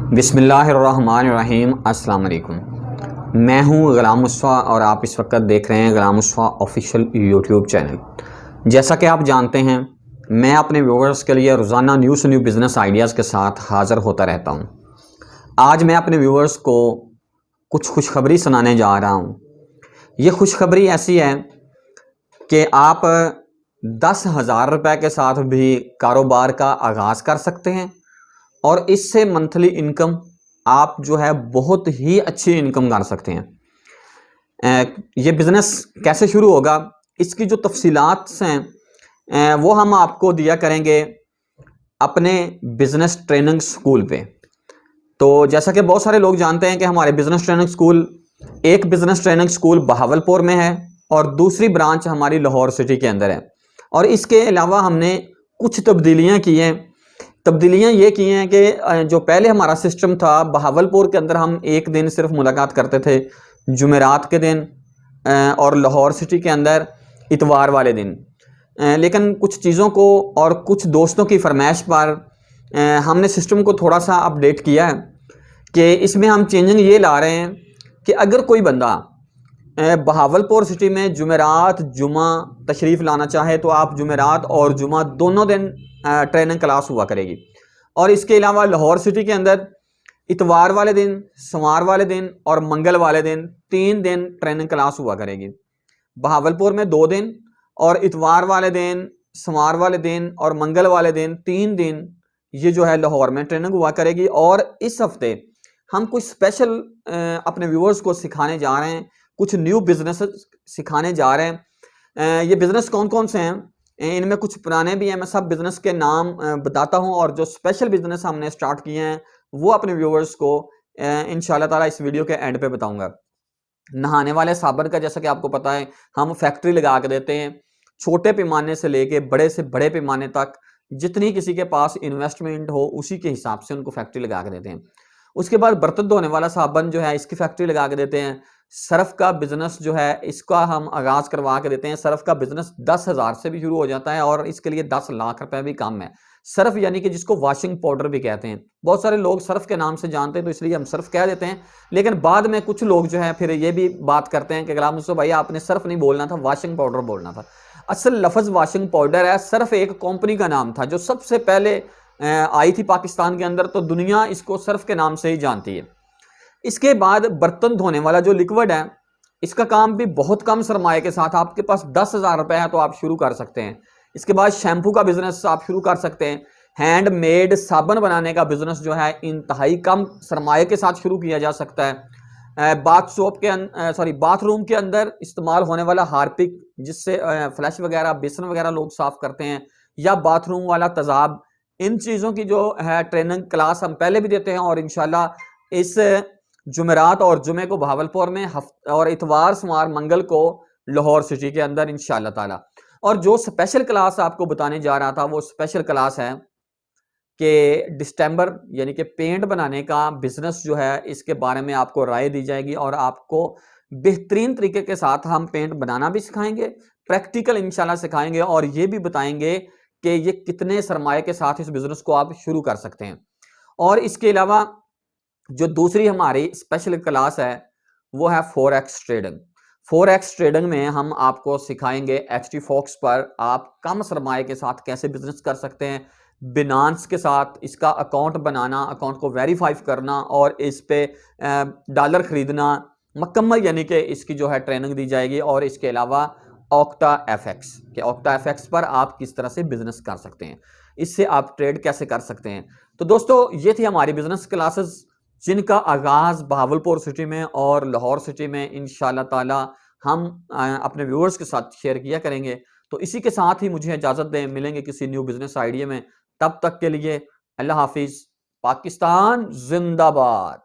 بسم اللہ الرحمن الرحیم۔ السلام علیکم، میں ہوں غلام مصطفی اور آپ اس وقت دیکھ رہے ہیں غلام مصطفی آفیشیل یوٹیوب چینل۔ جیسا کہ آپ جانتے ہیں میں اپنے ویورز کے لیے روزانہ نیو سے نیو بزنس آئیڈیاز کے ساتھ حاضر ہوتا رہتا ہوں۔ آج میں اپنے ویورز کو کچھ خوشخبری سنانے جا رہا ہوں۔ یہ خوشخبری ایسی ہے کہ آپ 10,000 روپے کے ساتھ بھی کاروبار کا آغاز کر سکتے ہیں اور اس سے منتھلی انکم آپ جو ہے بہت ہی اچھی انکم کر سکتے ہیں۔ یہ بزنس کیسے شروع ہوگا، اس کی جو تفصیلات ہیں وہ ہم آپ کو دیا کریں گے اپنے بزنس ٹریننگ سکول پہ۔ تو جیسا کہ بہت سارے لوگ جانتے ہیں کہ ہمارے بزنس ٹریننگ سکول، ایک بزنس ٹریننگ سکول بہاولپور میں ہے اور دوسری برانچ ہماری لاہور سٹی کے اندر ہے، اور اس کے علاوہ ہم نے کچھ تبدیلیاں کی ہیں۔ تبدیلیاں یہ کی ہیں کہ جو پہلے ہمارا سسٹم تھا بہاولپور کے اندر، ہم ایک دن صرف ملاقات کرتے تھے جمعرات کے دن، اور لاہور سٹی کے اندر اتوار والے دن، لیکن کچھ چیزوں کو اور کچھ دوستوں کی فرمائش پر ہم نے سسٹم کو تھوڑا سا اپڈیٹ کیا ہے کہ اس میں ہم چینجنگ یہ لا رہے ہیں کہ اگر کوئی بندہ بہاولپور سٹی میں جمعرات جمعہ تشریف لانا چاہے تو آپ جمعرات اور جمعہ دونوں دن ٹریننگ کلاس ہوا کرے گی، اور اس کے علاوہ لاہور سٹی کے اندر اتوار والے دن، سوموار والے دن اور منگل والے دن 3 دن ٹریننگ کلاس ہوا کرے گی۔ بہاولپور میں 2 دن اور اتوار والے دن، سوموار والے دن اور منگل والے دن 3 دن یہ جو ہے لاہور میں ٹریننگ ہوا کرے گی۔ اور اس ہفتے ہم کچھ اسپیشل اپنے ویورز کو سکھانے جا رہے ہیں، کچھ نیو بزنس سکھانے جا رہے ہیں۔ یہ بزنس کون کون سے ہیں، ان میں کچھ پرانے بھی ہیں، میں سب بزنس کے نام بتاتا ہوں، اور جو اسپیشل بزنس ہم نے سٹارٹ کیے ہیں وہ اپنے ویورز کو انشاءاللہ تعالیٰ اس ویڈیو کے اینڈ پہ بتاؤں گا۔ نہانے والے صابن کا جیسا کہ آپ کو پتہ ہے ہم فیکٹری لگا کے دیتے ہیں، چھوٹے پیمانے سے لے کے بڑے سے بڑے پیمانے تک جتنی کسی کے پاس انویسٹمنٹ ہو اسی کے حساب سے ان کو فیکٹری لگا کے دیتے ہیں۔ اس کے بعد برتن دھونے والا صابن جو ہے اس کی فیکٹری لگا کے دیتے ہیں۔ سرف کا بزنس جو ہے اس کا ہم آغاز کروا کے دیتے ہیں۔ سرف کا بزنس 10,000 سے بھی شروع ہو جاتا ہے اور اس کے لیے 10 لاکھ روپے بھی کم ہے۔ سرف یعنی کہ جس کو واشنگ پاؤڈر بھی کہتے ہیں، بہت سارے لوگ سرف کے نام سے جانتے ہیں تو اس لیے ہم سرف کہہ دیتے ہیں، لیکن بعد میں کچھ لوگ جو ہے پھر یہ بھی بات کرتے ہیں کہ غلام مصطفی بھائی آپ نے سرف نہیں بولنا تھا، واشنگ پاؤڈر بولنا تھا۔ اصل لفظ واشنگ پاؤڈر ہے، سرف ایک کمپنی کا نام تھا جو سب سے پہلے آئی تھی پاکستان کے اندر، تو دنیا اس کو سرف کے نام سے ہی جانتی ہے۔ اس کے بعد برتن دھونے والا جو لیکوڈ ہے اس کا کام بھی بہت کم سرمایہ کے ساتھ، آپ کے پاس 10,000 روپے ہے تو آپ شروع کر سکتے ہیں۔ اس کے بعد شیمپو کا بزنس آپ شروع کر سکتے ہیں۔ ہینڈ میڈ صابن بنانے کا بزنس جو ہے انتہائی کم سرمایہ کے ساتھ شروع کیا جا سکتا ہے۔ باتھ روم کے اندر استعمال ہونے والا ہارپک جس سے فلش وغیرہ بیسن وغیرہ لوگ صاف کرتے ہیں، یا باتھ روم والا تیزاب، ان چیزوں کی جو ہے ٹریننگ کلاس ہم پہلے بھی دیتے ہیں، اور انشاءاللہ اس جمعرات اور جمعے کو بہاولپور میں، اور اتوار سوموار منگل کو لاہور سٹی کے اندر انشاءاللہ تعالی۔ اور جو سپیشل کلاس آپ کو بتانے جا رہا تھا وہ سپیشل کلاس ہے کہ ڈسٹمبر یعنی کہ پینٹ بنانے کا بزنس جو ہے اس کے بارے میں آپ کو رائے دی جائے گی، اور آپ کو بہترین طریقے کے ساتھ ہم پینٹ بنانا بھی سکھائیں گے، پریکٹیکل انشاءاللہ سکھائیں گے، اور یہ بھی بتائیں گے کہ یہ کتنے سرمایہ کے ساتھ اس بزنس کو آپ شروع کر سکتے ہیں۔ اور اس کے علاوہ جو دوسری ہماری اسپیشل کلاس ہے وہ ہے فوریکس ٹریڈنگ۔ فوریکس ٹریڈنگ میں ہم آپ کو سکھائیں گے ایچ ٹی فوکس پر آپ کم سرمایہ کے ساتھ کیسے بزنس کر سکتے ہیں، بینانس کے ساتھ اس کا اکاؤنٹ بنانا، اکاؤنٹ کو ویریفائی کرنا اور اس پہ ڈالر خریدنا مکمل، یعنی کہ اس کی جو ہے ٹریننگ دی جائے گی۔ اور اس کے علاوہ اوکٹا ایف ایکس کہ اوکٹا ایف ایکس پر آپ کس طرح سے بزنس کر سکتے ہیں، اس سے آپ ٹریڈ کیسے کر سکتے ہیں۔ تو دوستو یہ تھی ہماری بزنس کلاسز جن کا آغاز بہاولپور سٹی میں اور لاہور سٹی میں انشاءاللہ تعالی ہم اپنے ویورز کے ساتھ شیئر کیا کریں گے۔ تو اسی کے ساتھ ہی مجھے اجازت دیں، ملیں گے کسی نیو بزنس آئیڈیا میں، تب تک کے لیے اللہ حافظ۔ پاکستان زندہ باد۔